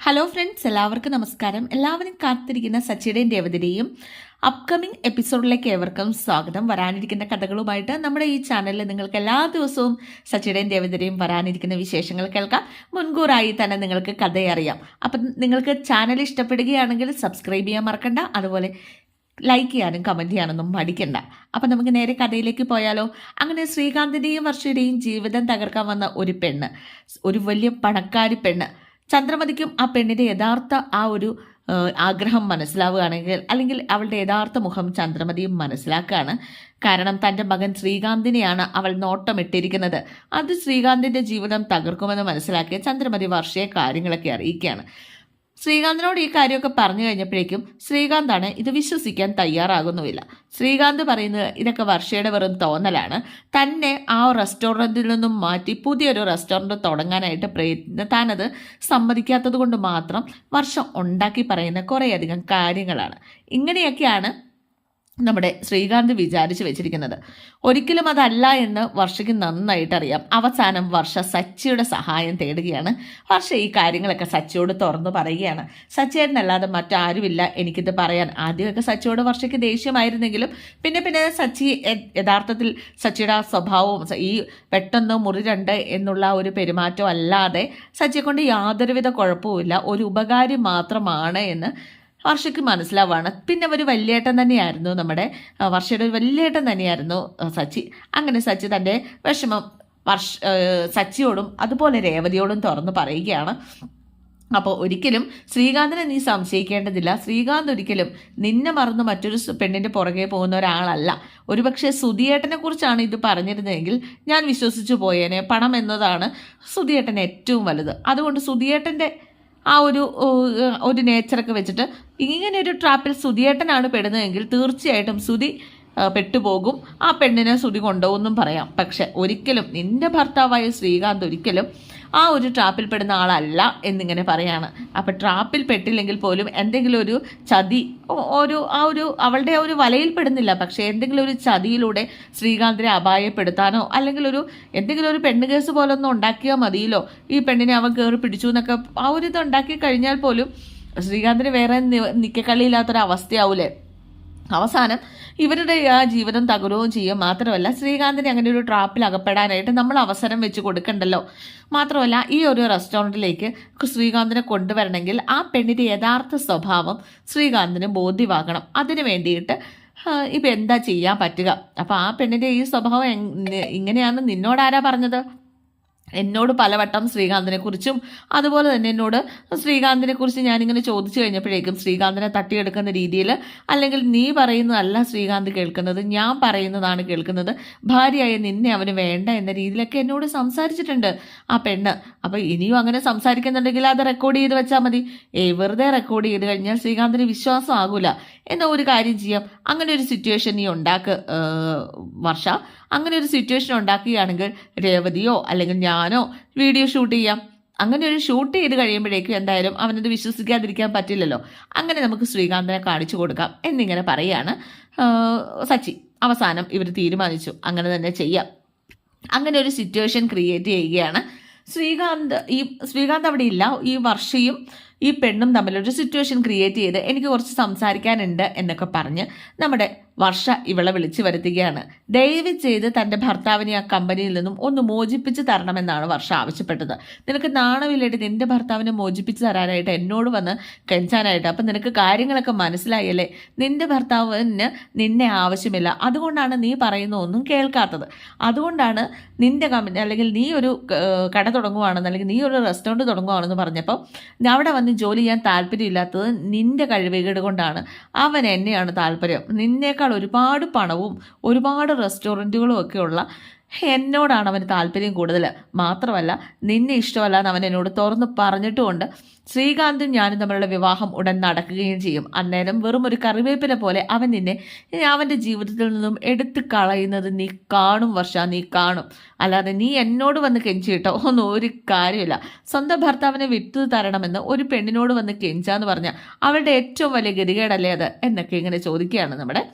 Hello friends, എല്ലാവർക്കും നമസ്കാരം. എല്ലാവരും കാത്തിരിക്കുന്ന സച്ചിയുടെയും രേവതിയുടെയും അപ്കമിങ് എപ്പിസോഡിലേക്ക് ഏവർക്കും സ്വാഗതം. വരാനിരിക്കുന്ന കഥകളുമായിട്ട് നമ്മുടെ ഈ ചാനലിൽ നിങ്ങൾക്ക് എല്ലാ ദിവസവും സച്ചിയുടെയും രേവതിയുടെയും വരാനിരിക്കുന്ന വിശേഷങ്ങൾ കേൾക്കാം. മുൻകൂറായി തന്നെ നിങ്ങൾക്ക് കഥയറിയാം. അപ്പം നിങ്ങൾക്ക് ചാനൽ ഇഷ്ടപ്പെടുകയാണെങ്കിൽ സബ്സ്ക്രൈബ് ചെയ്യാൻ മറക്കണ്ട. അതുപോലെ ലൈക്ക് ചെയ്യാനും കമൻറ്റ് ചെയ്യാനൊന്നും മടിക്കണ്ട. അപ്പം നമുക്ക് നേരെ കഥയിലേക്ക് പോയാലോ. അങ്ങനെ ശ്രീകാന്തിൻ്റെയും വർഷയുടെയും ജീവിതം തകർക്കാൻ വന്ന ഒരു പെണ്ണ്, ഒരു വലിയ പണക്കാരി പെണ്ണ്. ചന്ദ്രമതിക്കും ആ പെണ്ണിൻ്റെ യഥാർത്ഥ ആ ഒരു ആഗ്രഹം മനസ്സിലാവുകയാണെങ്കിൽ, അല്ലെങ്കിൽ അവളുടെ യഥാർത്ഥ മുഖം ചന്ദ്രമതിയും മനസ്സിലാക്കുകയാണ്. കാരണം തൻ്റെ മകൻ ശ്രീകാന്തിനെയാണ് അവൾ നോട്ടമിട്ടിരിക്കുന്നത്. അത് ശ്രീകാന്തിൻ്റെ ജീവിതം തകർക്കുമെന്ന് മനസ്സിലാക്കിയ ചന്ദ്രമതി വർഷയെ കാര്യങ്ങളൊക്കെ അറിയിക്കുകയാണ്. ശ്രീകാന്തിനോട് ഈ കാര്യമൊക്കെ പറഞ്ഞു കഴിഞ്ഞപ്പോഴേക്കും ശ്രീകാന്താണ് ഇത് വിശ്വസിക്കാൻ തയ്യാറാകുന്നുമില്ല. ശ്രീകാന്ത് പറയുന്നത് ഇതൊക്കെ വർഷയുടെ വെറും തോന്നലാണ്. തന്നെ ആ റെസ്റ്റോറൻറ്റിൽ നിന്നും മാറ്റി പുതിയൊരു റെസ്റ്റോറൻറ്റ് തുടങ്ങാനായിട്ട് താനത് സമ്മതിക്കാത്തത് കൊണ്ട് മാത്രം വർഷം ഉണ്ടാക്കി പറയുന്ന കുറേയധികം കാര്യങ്ങളാണ്. ഇങ്ങനെയൊക്കെയാണ് നമ്മുടെ ശ്രീകാന്ത് വിചാരിച്ച് വെച്ചിരിക്കുന്നത്. ഒരിക്കലും അതല്ല എന്ന് വർഷയ്ക്ക് നന്നായിട്ട് അറിയാം. അവസാനം വർഷ സച്ചിയുടെ സഹായം തേടുകയാണ്. വർഷ ഈ കാര്യങ്ങളൊക്കെ സച്ചിയോട് തുറന്നു പറയുകയാണ്. സച്ചിയേട്ടനല്ലാതെ മറ്റാരുമില്ല എനിക്കിത് പറയാൻ. ആദ്യമൊക്കെ സച്ചിയോട് വർഷയ്ക്ക് ദേഷ്യമായിരുന്നെങ്കിലും പിന്നെ സച്ചി യഥാർത്ഥത്തിൽ സച്ചിയുടെ ആ സ്വഭാവവും ഈ പെട്ടെന്ന് മുറി രണ്ട് എന്നുള്ള ഒരു പെരുമാറ്റം അല്ലാതെ സച്ചിയെ കൊണ്ട് യാതൊരുവിധ കുഴപ്പവുമില്ല, ഒരു ഉപകാരി മാത്രമാണ് എന്ന് വർഷയ്ക്ക് മനസ്സിലാവാണ്. പിന്നെ ഒരു വല്യേട്ടൻ തന്നെയായിരുന്നു, നമ്മുടെ വർഷയുടെ ഒരു വല്യേട്ടൻ തന്നെയായിരുന്നു സച്ചി. അങ്ങനെ സച്ചി തൻ്റെ വിഷമം സച്ചിയോടും അതുപോലെ രേവതിയോടും തുറന്നു പറയുകയാണ്. അപ്പോൾ ഒരിക്കലും ശ്രീകാന്തിനെ നീ സംശയിക്കേണ്ടതില്ല. ശ്രീകാന്ത് ഒരിക്കലും നിന്നെ മറന്ന് മറ്റൊരു പെണ്ണിൻ്റെ പുറകെ പോകുന്ന ഒരാളല്ല. ഒരുപക്ഷെ സുധിയേട്ടനെ കുറിച്ചാണ് ഇത് പറഞ്ഞിരുന്നതെങ്കിൽ ഞാൻ വിശ്വസിച്ചു പോയേനെ. പണം എന്നതാണ് സുധിയേട്ടൻ ഏറ്റവും വലുത്. അതുകൊണ്ട് സുധിയേട്ടൻ്റെ ആ ഒരു നേച്ചറൊക്കെ വെച്ചിട്ട് ഇങ്ങനെ ഒരു ട്രാപ്പിൽ സുധിയേട്ടനാണ് പെടുന്നതെങ്കിൽ തീർച്ചയായിട്ടും സുധി പെട്ടുപോകും. ആ പെണ്ണിനെ സുധി കൊണ്ടുപോകുമെന്നും പറയാം. പക്ഷെ ഒരിക്കലും നിന്റെ ഭർത്താവായ ശ്രീകാന്ത് ഒരിക്കലും ആ ഒരു ട്രാപ്പിൽ പെടുന്ന ആളല്ല എന്നിങ്ങനെ പറയാണ്. അപ്പം ട്രാപ്പിൽ പെട്ടില്ലെങ്കിൽ പോലും എന്തെങ്കിലും ഒരു ചതി, അവളുടെ ഒരു വലയിൽ പെടുന്നില്ല, പക്ഷേ എന്തെങ്കിലും ഒരു ചതിയിലൂടെ ശ്രീകാന്തിനെ അപായപ്പെടുത്താനോ അല്ലെങ്കിൽ എന്തെങ്കിലും ഒരു പെണ്ണ് കേസ് പോലൊന്നും ഉണ്ടാക്കിയാൽ മതിയല്ലോ. ഈ പെണ്ണിനെ അവൻ കയറി പിടിച്ചു എന്നൊക്കെ ആ ഒരു ഇത് ഉണ്ടാക്കി കഴിഞ്ഞാൽ പോലും ശ്രീകാന്തിന് വേറെ നിൽക്കക്കളിയില്ലാത്തൊരവസ്ഥയാവൂലേ. അവസാനം ഇവരുടെ ആ ജീവിതം തകരുകയും ചെയ്യും. മാത്രമല്ല ശ്രീകാന്തിനെ അങ്ങനെ ഒരു ട്രാപ്പിൽ അകപ്പെടാനായിട്ട് നമ്മൾ അവസരം വെച്ച് കൊടുക്കണ്ടല്ലോ. മാത്രമല്ല ഈ ഒരു റെസ്റ്റോറൻറ്റിലേക്ക് ശ്രീകാന്തിനെ കൊണ്ടുവരണമെങ്കിൽ ആ പെണ്ണിൻ്റെ യഥാർത്ഥ സ്വഭാവം ശ്രീകാന്തിന് ബോധ്യമാകണം. അതിന് വേണ്ടിയിട്ട് ഇപ്പം എന്താ ചെയ്യാൻ പറ്റുക? അപ്പോൾ ആ പെണ്ണിൻ്റെ ഈ സ്വഭാവം ഇങ്ങനെയാണെന്ന് നിന്നോടാരാ പറഞ്ഞത്? എന്നോട് പലവട്ടം ശ്രീകാന്തിനെക്കുറിച്ചും അതുപോലെ തന്നെ എന്നോട് ശ്രീകാന്തിനെക്കുറിച്ച് ഞാനിങ്ങനെ ചോദിച്ചു കഴിഞ്ഞപ്പോഴേക്കും ശ്രീകാന്തിനെ തട്ടിയെടുക്കുന്ന രീതിയിൽ, അല്ലെങ്കിൽ നീ പറയുന്നതല്ല ശ്രീകാന്ത് കേൾക്കുന്നത്, ഞാൻ പറയുന്നതാണ് കേൾക്കുന്നത്, ഭാര്യയായ നിന്നെ അവന് വേണ്ട എന്ന രീതിയിലൊക്കെ എന്നോട് സംസാരിച്ചിട്ടുണ്ട് ആ പെണ്ണ്. അപ്പോൾ ഇനിയും അങ്ങനെ സംസാരിക്കുന്നുണ്ടെങ്കിൽ അത് റെക്കോർഡ് ചെയ്ത് വെച്ചാൽ മതി. വെറുതെ റെക്കോർഡ് ചെയ്ത് കഴിഞ്ഞാൽ ശ്രീകാന്തിന് വിശ്വാസം ആകൂല. എന്നാൽ ഒരു കാര്യം ചെയ്യാം, അങ്ങനെ ഒരു സിറ്റുവേഷൻ നീ വർഷ, അങ്ങനെ ഒരു സിറ്റുവേഷൻ ഉണ്ടാക്കുകയാണെങ്കിൽ രേവതിയോ അല്ലെങ്കിൽ ഞാനോ വീഡിയോ ഷൂട്ട് ചെയ്യാം. അങ്ങനെ ഒരു ഷൂട്ട് ചെയ്ത് കഴിയുമ്പോഴേക്കും എന്തായാലും അവനത് വിശ്വസിക്കാതിരിക്കാൻ പറ്റില്ലല്ലോ. അങ്ങനെ നമുക്ക് ശ്രീകാന്തിനെ കാണിച്ചു കൊടുക്കാം എന്നിങ്ങനെ പറയുകയാണ് സച്ചി. അവസാനം ഇവർ തീരുമാനിച്ചു അങ്ങനെ തന്നെ ചെയ്യാം. അങ്ങനെ ഒരു സിറ്റുവേഷൻ ക്രിയേറ്റ് ചെയ്യുകയാണ്. ശ്രീകാന്ത് അവിടെ ഇല്ല. ഈ വർഷയും ഈ പെണ്ണും തമ്മിലൊരു സിറ്റുവേഷൻ ക്രിയേറ്റ് ചെയ്ത് എനിക്ക് കുറച്ച് സംസാരിക്കാനുണ്ട് എന്നൊക്കെ പറഞ്ഞ് നമ്മുടെ വർഷ ഇവളെ വിളിച്ചു വരുത്തുകയാണ്. ദയവ് ചെയ്ത് തൻ്റെ ഭർത്താവിനെ ആ കമ്പനിയിൽ നിന്നും ഒന്ന് മോചിപ്പിച്ച് തരണമെന്നാണ് വർഷ ആവശ്യപ്പെട്ടത്. നിനക്ക് നാണമില്ലായിട്ട് നിൻ്റെ ഭർത്താവിനെ മോചിപ്പിച്ച് തരാനായിട്ട് എന്നോട് വന്ന് കെഞ്ചാനായിട്ട്. അപ്പം നിനക്ക് കാര്യങ്ങളൊക്കെ മനസ്സിലായല്ലേ? നിൻ്റെ ഭർത്താവിന് നിന്നെ ആവശ്യമില്ല, അതുകൊണ്ടാണ് നീ പറയുന്ന ഒന്നും കേൾക്കാത്തത്. അതുകൊണ്ടാണ് നിൻ്റെ കമ്പനി, അല്ലെങ്കിൽ നീ ഒരു കട തുടങ്ങുവാണെന്ന്, അല്ലെങ്കിൽ നീ ഒരു റെസ്റ്റോറൻറ്റ് തുടങ്ങുവാണെന്ന് പറഞ്ഞപ്പോൾ അവിടെ വന്ന് ജോലി ചെയ്യാൻ താല്പര്യമില്ലാത്തത് നിൻ്റെ കഴിവുകേട് കൊണ്ടാണ്. അവൻ എന്നെയാണ് താല്പര്യം. നിന്നേക്കാൾ ഒരുപാട് പണവും ഒരുപാട് റെസ്റ്റോറൻറ്റുകളും ഒക്കെയുള്ള എന്നോടാണ് അവന് താല്പര്യം കൂടുതൽ. മാത്രമല്ല നിന്നെ ഇഷ്ടമല്ലാന്ന് അവൻ എന്നോട് തുറന്ന് പറഞ്ഞിട്ടുമുണ്ട്. ശ്രീകാന്തും ഞാനും തമ്മിലുള്ള വിവാഹം ഉടൻ നടക്കുകയും ചെയ്യും. അന്നേരം വെറും ഒരു കറിവേപ്പിനെ പോലെ അവൻ നിന്നെ അവൻ്റെ ജീവിതത്തിൽ നിന്നും എടുത്തു കളയുന്നത് നീ കാണും വർഷ, നീ കാണും. അല്ലാതെ നീ എന്നോട് വന്ന് കെഞ്ചിട്ടോ ഒന്നും ഒരു കാര്യമില്ല. സ്വന്തം ഭർത്താവിനെ വിട്ടു തരണമെന്ന് ഒരു പെണ്ണിനോട് വന്ന് കെഞ്ചാന്ന് പറഞ്ഞാൽ അവളുടെ ഏറ്റവും വലിയ ഗതികേടല്ലേ അത് എന്നൊക്കെ ഇങ്ങനെ ചോദിക്കുകയാണ് നമ്മുടെ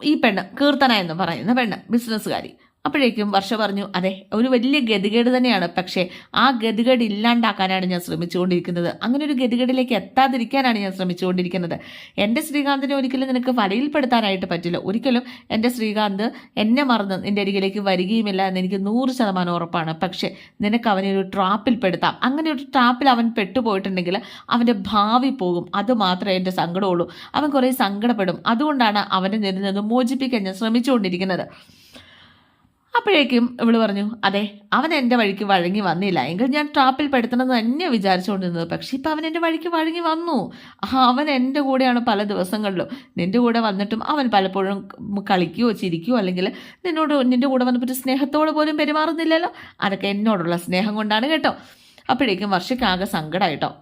ഈ പെണ്ണ്, കീർത്തന എന്ന് പറയുന്ന പെണ്ണ്, ബിസിനസ്സുകാരി. അപ്പോഴേക്കും വർഷ പറഞ്ഞു, അതെ ഒരു വലിയ ഗതികേട് തന്നെയാണ്, പക്ഷേ ആ ഗതികേട് ഇല്ലാണ്ടാക്കാനാണ് ഞാൻ ശ്രമിച്ചുകൊണ്ടിരിക്കുന്നത്. അങ്ങനെ ഒരു ഗതികേടിലേക്ക് എത്താതിരിക്കാനാണ് ഞാൻ ശ്രമിച്ചുകൊണ്ടിരിക്കുന്നത്. എൻ്റെ ശ്രീകാന്തിനെ ഒരിക്കലും നിനക്ക് വലയിൽപ്പെടുത്താനായിട്ട് പറ്റില്ല. ഒരിക്കലും എൻ്റെ ശ്രീകാന്ത് എന്നെ മറന്ന് നിൻ്റെ അരികിലേക്ക് വരികയുമില്ല എന്ന് എനിക്ക് 100% ഉറപ്പാണ്. പക്ഷേ നിനക്ക് അവനെ ഒരു ട്രാപ്പിൽ പെടുത്താം. അങ്ങനെ ഒരു ട്രാപ്പിൽ അവൻ പെട്ടുപോയിട്ടുണ്ടെങ്കിൽ അവൻ്റെ ഭാവി പോകും. അത് മാത്രമേ എൻ്റെ സങ്കടമുള്ളൂ. അവൻ കുറേ സങ്കടപ്പെടും. അതുകൊണ്ടാണ് അവൻ്റെ നേരിൽ നിന്ന് മോചിപ്പിക്കാൻ ഞാൻ ശ്രമിച്ചുകൊണ്ടിരിക്കുന്നത്. അപ്പോഴേക്കും ഇവള് പറഞ്ഞു, അതെ അവൻ എൻ്റെ വഴിക്ക് വഴങ്ങി വന്നില്ല എങ്കിൽ ഞാൻ ട്രാപ്പിൽ പെടുത്തണമെന്ന് തന്നെ വിചാരിച്ചുകൊണ്ടിരുന്നത്. പക്ഷെ ഇപ്പം അവൻ എൻ്റെ വഴിക്ക് വഴങ്ങി വന്നു. അവൻ എൻ്റെ കൂടെയാണ് പല ദിവസങ്ങളിലും. നിൻ്റെ കൂടെ വന്നിട്ടും അവൻ പലപ്പോഴും കളിക്കുകയോ ചിരിക്കുകയോ അല്ലെങ്കിൽ നിൻ്റെ കൂടെ വന്നപ്പോൾ സ്നേഹത്തോട് പോലും പെരുമാറുന്നില്ലല്ലോ. അതൊക്കെ എന്നോടുള്ള സ്നേഹം കൊണ്ടാണ് കേട്ടോ. അപ്പോഴേക്കും വർഷയ്ക്കാകെ സങ്കടമായിട്ടോ.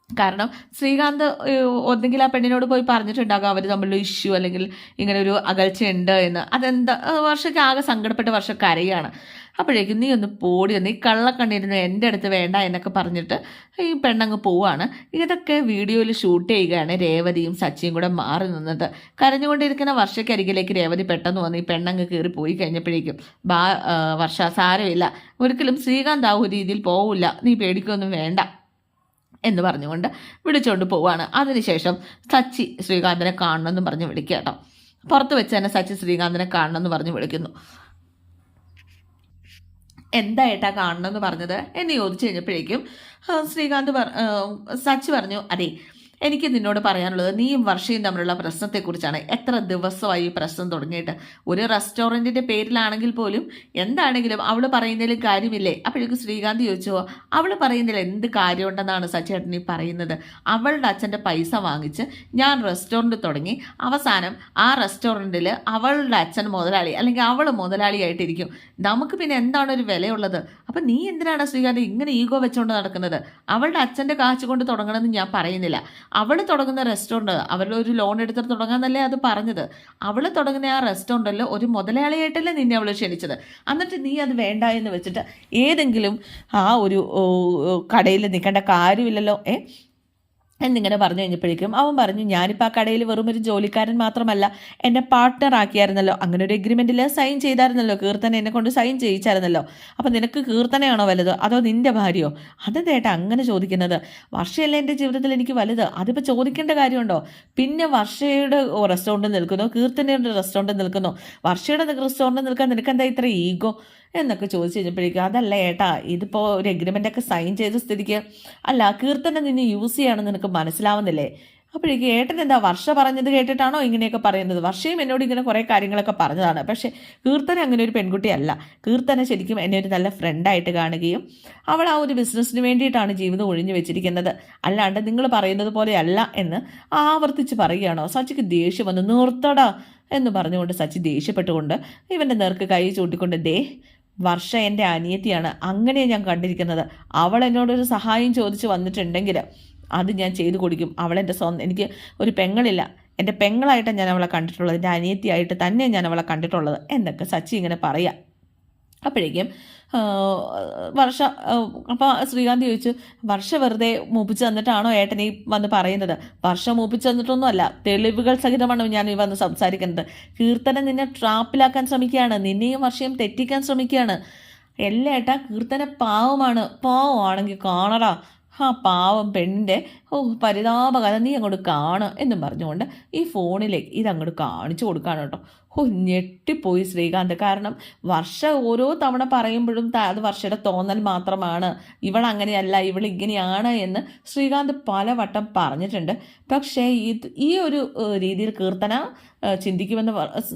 കാരണം ശ്രീകാന്ത് ഒന്നെങ്കിൽ ആ പെണ്ണിനോട് പോയി പറഞ്ഞിട്ടുണ്ടാകും അവർ തമ്മിലുള്ള ഇഷ്യൂ അല്ലെങ്കിൽ ഇങ്ങനെ ഒരു അകൽച്ചയുണ്ട് എന്ന്. അതെന്താ വർഷയ്ക്ക് ആകെ സങ്കടപ്പെട്ട് വർഷം കരയാണ്. അപ്പോഴേക്കും നീ ഒന്ന് പോടി, നീ കള്ളക്കണ്ണിരുന്ന് എൻ്റെ അടുത്ത് വേണ്ട എന്നൊക്കെ പറഞ്ഞിട്ട് ഈ പെണ്ണങ്ങ് പോവാണ്. ഇതൊക്കെ വീഡിയോയിൽ ഷൂട്ട് ചെയ്യുകയാണ് രേവതിയും സച്ചിയും കൂടെ മാറി നിന്നിട്ട്. കരഞ്ഞുകൊണ്ടിരിക്കുന്ന വർഷയ്ക്കരികിലേക്ക് രേവതി പെട്ടെന്ന് വന്ന് ഈ പെണ്ണങ്ങ് കയറി പോയി കഴിഞ്ഞപ്പോഴേക്കും വർഷ സാരമില്ല, ഒരിക്കലും ശ്രീകാന്ത് ആ ഒരു രീതിയിൽ പോവില്ല, നീ പേടിക്കൊന്നും വേണ്ട എന്ന് പറഞ്ഞുകൊണ്ട് വിളിച്ചുകൊണ്ട് പോവാണ്. അതിനുശേഷം സച്ചി ശ്രീകാന്തിനെ കാണണമെന്ന് പറഞ്ഞ് വിളിക്കുക കേട്ടോ. പുറത്ത് വെച്ച് തന്നെ സച്ചി ശ്രീകാന്തിനെ കാണണമെന്ന് പറഞ്ഞ് വിളിക്കുന്നു. എന്തായിട്ടാ കാണണമെന്ന് പറഞ്ഞത് എന്ന് ചോദിച്ചു കഴിഞ്ഞപ്പോഴേക്കും സച്ചി പറഞ്ഞു, അതെ എനിക്ക് നിന്നോട് പറയാനുള്ളത് നീയും വർഷയും തമ്മിലുള്ള പ്രശ്നത്തെക്കുറിച്ചാണ്. എത്ര ദിവസമായി ഈ പ്രശ്നം തുടങ്ങിയിട്ട്? ഒരു റെസ്റ്റോറൻറ്റിൻ്റെ പേരിലാണെങ്കിൽ പോലും എന്താണെങ്കിലും അവൾ പറയുന്നതിലും കാര്യമില്ലേ? അപ്പോഴേക്കും ശ്രീകാന്ത് ചോദിച്ചോ, അവൾ പറയുന്നതിൽ എന്ത് കാര്യമുണ്ടെന്നാണ് സച്ചേട്ടൻ ഈ പറയുന്നത്? അവളുടെ അച്ഛൻ്റെ പൈസ വാങ്ങിച്ച് ഞാൻ റെസ്റ്റോറൻറ്റ് തുടങ്ങി, അവസാനം ആ റെസ്റ്റോറൻറ്റിൽ അവളുടെ അച്ഛൻ മുതലാളി അല്ലെങ്കിൽ അവൾ മുതലാളിയായിട്ടിരിക്കും. നമുക്ക് പിന്നെ എന്താണ് ഒരു വിലയുള്ളത്? അപ്പം നീ എന്തിനാണ് ശ്രീകാന്ത് ഇങ്ങനെ ഈഗോ വെച്ചുകൊണ്ട് നടക്കുന്നത്? അവളുടെ അച്ഛൻ്റെ കാശ് കൊണ്ട് തുടങ്ങണമെന്ന് ഞാൻ പറയുന്നില്ല. അവൾ തുടങ്ങുന്ന റെസ്റ്റോറൻറ്റ് അവരൊരു ലോൺ എടുത്തിട്ട് തുടങ്ങാമെന്നല്ലേ അത് പറഞ്ഞത്. അവൾ തുടങ്ങുന്ന ആ റെസ്റ്റോറൻറ്റിൽ ഒരു മുതലാളിയായിട്ടല്ലേ നിന്നെ അവൾ ക്ഷണിച്ചത്. എന്നിട്ട് നീ അത് വേണ്ട എന്ന് വെച്ചിട്ട് ഏതെങ്കിലും ആ ഒരു കടയിൽ നിൽക്കേണ്ട കാര്യമില്ലല്ലോ എന്നിങ്ങനെ പറഞ്ഞു കഴിഞ്ഞപ്പോഴേക്കും അവൻ പറഞ്ഞു, ഞാനിപ്പോൾ ആ കടയിൽ വെറും ഒരു ജോലിക്കാരൻ മാത്രമല്ല, എന്നെ പാർട്ട്ണർ ആക്കിയായിരുന്നല്ലോ. അങ്ങനെ ഒരു എഗ്രിമെൻറ്റിൽ സൈൻ ചെയ്തായിരുന്നല്ലോ. കീർത്തന എന്നെ കൊണ്ട് സൈൻ ചെയ്യിച്ചായിരുന്നല്ലോ. അപ്പോൾ നിനക്ക് കീർത്തനയാണോ വലുത് അതോ നിൻ്റെ ഭാര്യയോ? അതെന്തേട്ടാ അങ്ങനെ ചോദിക്കുന്നത്? വർഷയല്ലേ എൻ്റെ ജീവിതത്തിൽ എനിക്ക് വലുത്. അതിപ്പോൾ ചോദിക്കേണ്ട കാര്യമുണ്ടോ? പിന്നെ വർഷയുടെ റെസ്റ്റോറൻറ്റിൽ നിൽക്കുന്നു, കീർത്തനയുടെ റെസ്റ്റോറൻറ്റിൽ നിൽക്കുന്നു. വർഷയുടെ റെസ്റ്റോറൻറ്റിൽ നിൽക്കാൻ നിനക്കെന്താ ഇത്ര ഈഗോ എന്നൊക്കെ ചോദിച്ചു കഴിഞ്ഞപ്പോഴേക്കും, അതല്ല ഏട്ടാ, ഇതിപ്പോൾ ഒരു എഗ്രിമെൻ്റൊക്കെ സൈൻ ചെയ്ത സ്ഥിതിക്ക് അല്ല കീർത്തന നിന്നെ യൂസ് ചെയ്യുകയാണെന്ന് നിനക്ക് മനസ്സിലാവുന്നില്ലേ? അപ്പോഴേക്കും ഏട്ടൻ എന്താ വർഷ പറഞ്ഞത് കേട്ടിട്ടാണോ ഇങ്ങനെയൊക്കെ പറയുന്നത്? വർഷയും എന്നോട് ഇങ്ങനെ കുറേ കാര്യങ്ങളൊക്കെ പറഞ്ഞതാണ്. പക്ഷേ കീർത്തന അങ്ങനെ ഒരു പെൺകുട്ടിയല്ല. കീർത്തന ശരിക്കും എന്നെ ഒരു നല്ല ഫ്രണ്ടായിട്ട് കാണുകയും അവൾ ആ ഒരു ബിസിനസ്സിന് വേണ്ടിയിട്ടാണ് ജീവിതം ഒഴിഞ്ഞു വെച്ചിരിക്കുന്നത്, അല്ലാണ്ട് നിങ്ങൾ പറയുന്നത് പോലെയല്ല എന്ന് ആവർത്തിച്ച് പറയുകയാണോ? സച്ചിക്ക് ദേഷ്യം വന്ന് നിർത്തടാ എന്ന് പറഞ്ഞുകൊണ്ട് സച്ചി ദേഷ്യപ്പെട്ടുകൊണ്ട് ഇവൻ്റെ നേർക്ക് കൈ ചൂണ്ടിക്കൊണ്ട്, ദേ വർഷ എൻ്റെ അനിയത്തിയാണ്, അങ്ങനെ ഞാൻ കണ്ടിരിക്കുന്നത്. അവൾ എന്നോടൊരു സഹായം ചോദിച്ച് വന്നിട്ടുണ്ടെങ്കിൽ അത് ഞാൻ ചെയ്തു കൊടുക്കും. അവളെൻ്റെ എനിക്ക് ഒരു പെങ്ങളില്ല, എൻ്റെ പെങ്ങളായിട്ടാണ് ഞാൻ അവളെ കണ്ടിട്ടുള്ളത്, എൻ്റെ അനിയത്തിയായിട്ട് തന്നെ ഞാൻ അവളെ കണ്ടിട്ടുള്ളത് എന്നൊക്കെ സച്ചി ഇങ്ങനെ പറയാം. അപ്പോഴേക്കും വർഷ അപ്പോൾ ശ്രീകാന്ത് ചോദിച്ചു, വർഷ വെറുതെ മൂപ്പിച്ച് തന്നിട്ടാണോ ഏട്ടനെ വന്ന് പറയുന്നത്? വർഷ മൂപ്പിച്ച് തന്നിട്ടൊന്നും അല്ല, തെളിവുകൾ സഹിതമാണ് ഞാൻ ഈ വന്ന് സംസാരിക്കുന്നത്. കീർത്തന നിന്നെ ട്രാപ്പിലാക്കാൻ ശ്രമിക്കുകയാണ്, നിന്നെയും വർഷയും തെറ്റിക്കാൻ ശ്രമിക്കുകയാണ്. എല്ലാ ഏട്ടാ കീർത്തന പാവമാണെങ്കിൽ കാണടാ ആ പാവം പെണ്ണിൻ്റെ പരിതാപകഥ നീ അങ്ങോട്ട് കാണുക എന്നും പറഞ്ഞുകൊണ്ട് ഈ ഫോണിലേക്ക് ഇതങ്ങോട്ട് കാണിച്ചു കൊടുക്കുകയാണ് കേട്ടോ. ഞെട്ടിപ്പോയി ശ്രീകാന്ത്. കാരണം വർഷ ഓരോ തവണ പറയുമ്പോഴും അത് വർഷയുടെ തോന്നൽ മാത്രമാണ്, ഇവൾ അങ്ങനെയല്ല ഇവൾ ഇങ്ങനെയാണ് എന്ന് ശ്രീകാന്ത് പലവട്ടം പറഞ്ഞിട്ടുണ്ട്. പക്ഷേ ഈ ഒരു രീതിയിൽ കീർത്തന ചിന്തിക്കുമെന്ന്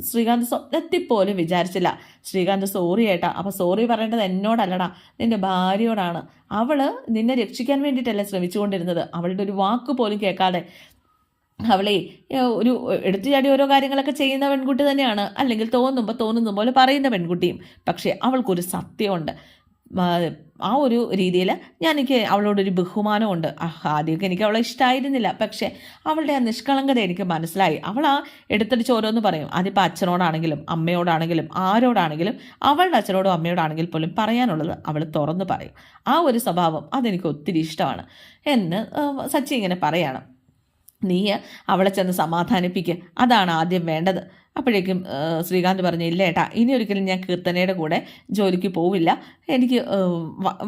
ശ്രീകാന്ത് സ്വപ്നത്തിൽ പോലും വിചാരിച്ചില്ല. ശ്രീകാന്ത് സോറി ഏട്ടാ. അപ്പോൾ സോറി പറയേണ്ടത് എന്നോടല്ലടാ, നിൻ്റെ ഭാര്യയോടാണ്. അവൾ നിന്നെ രക്ഷിക്കാൻ വേണ്ടിയിട്ടല്ല ശ്രമിച്ചുകൊണ്ടിരുന്നത്. അവളുടെ ഒരു വാക്ക് പോലും കേൾക്കാതെ അവളെ ഒരു എടുത്തു ചാടി ഓരോ കാര്യങ്ങളൊക്കെ ചെയ്യുന്ന പെൺകുട്ടി തന്നെയാണ്, അല്ലെങ്കിൽ തോന്നുന്ന പോലെ പറയുന്ന പെൺകുട്ടിയും. പക്ഷേ അവൾക്കൊരു സത്യമുണ്ട്. ആ ഒരു രീതിയിൽ എനിക്ക് അവളോടൊരു ബഹുമാനമുണ്ട്. ആദ്യമൊക്കെ എനിക്ക് അവളെ ഇഷ്ടമായിരുന്നില്ല, പക്ഷേ അവളുടെ ആ നിഷ്കളങ്കത എനിക്ക് മനസ്സിലായി. അവൾ ആ എടുത്തടിച്ച് ഓരോന്ന് പറയും. അതിപ്പോൾ അച്ഛനോടാണെങ്കിലും അമ്മയോടാണെങ്കിലും ആരോടാണെങ്കിലും, അവളുടെ അച്ഛനോടും അമ്മയോടാണെങ്കിൽ പോലും പറയാനുള്ളത് അവൾ തുറന്നു പറയും. ആ ഒരു സ്വഭാവം അതെനിക്ക് ഒത്തിരി ഇഷ്ടമാണ് എന്ന് സച്ചി ഇങ്ങനെ പറയാണ്. നീ അവളെ ചെന്ന് സമാധാനിപ്പിക്കുക, അതാണ് ആദ്യം വേണ്ടത്. അപ്പോഴേക്കും ശ്രീകാന്ത് പറഞ്ഞു, ഇല്ല ഏട്ടാ, ഇനി ഒരിക്കലും ഞാൻ കീർത്തനയുടെ കൂടെ ജോലിക്ക് പോവില്ല. എനിക്ക്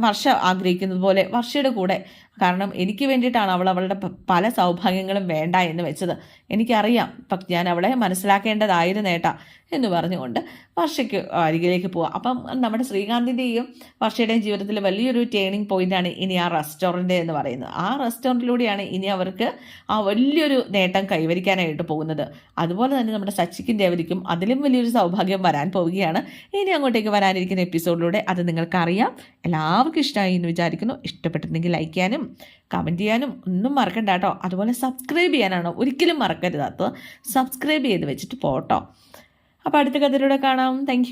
വർഷ ആഗ്രഹിക്കുന്നത് പോലെ വർഷയുടെ കൂടെ, കാരണം എനിക്ക് വേണ്ടിയിട്ടാണ് അവൾ അവളുടെ പല സൗഭാഗ്യങ്ങളും വേണ്ട എന്ന് വെച്ചത്. എനിക്കറിയാം, പക്ഷെ ഞാൻ അവളെ മനസ്സിലാക്കേണ്ടതായിരുന്നു ഏട്ടാ എന്ന് പറഞ്ഞുകൊണ്ട് വർഷയ്ക്ക് അരികിലേക്ക് പോവാം. അപ്പം നമ്മുടെ ശ്രീകാന്തിൻ്റെയും വർഷയുടെയും ജീവിതത്തിൽ വലിയൊരു ടേണിംഗ് പോയിന്റാണ് ഇനി ആ റെസ്റ്റോറൻറ്റ് എന്ന് പറയുന്നത്. ആ റെസ്റ്റോറൻറ്റിലൂടെയാണ് ഇനി അവർക്ക് ആ വലിയൊരു നേട്ടം കൈവരിക്കാനായിട്ട് പോകുന്നത്. അതുപോലെ തന്നെ നമ്മുടെ സച്ചിക്കും ദേവതിക്കും അതിലും വലിയൊരു സൗഭാഗ്യം വരാൻ പോവുകയാണ് ഇനി അങ്ങോട്ടേക്ക് വരാനിരിക്കുന്ന എപ്പിസോഡിലൂടെ. അത് നിങ്ങൾക്കറിയാം. എല്ലാവർക്കും ഇഷ്ടമായി എന്ന് വിചാരിക്കുന്നു. ഇഷ്ടപ്പെട്ടിട്ടുണ്ടെങ്കിൽ ലൈക്ക് ചെയ്യാനും കമൻറ്റ് ചെയ്യാനും ഒന്നും മറക്കണ്ട കേട്ടോ. അതുപോലെ സബ്സ്ക്രൈബ് ചെയ്യാനാണോ ഒരിക്കലും മറക്കരുത്. സബ്സ്ക്രൈബ് ചെയ്ത് വെച്ചിട്ട് പോട്ടോ. അപ്പോൾ അടുത്ത കഥയിലൂടെ കാണാം. താങ്ക്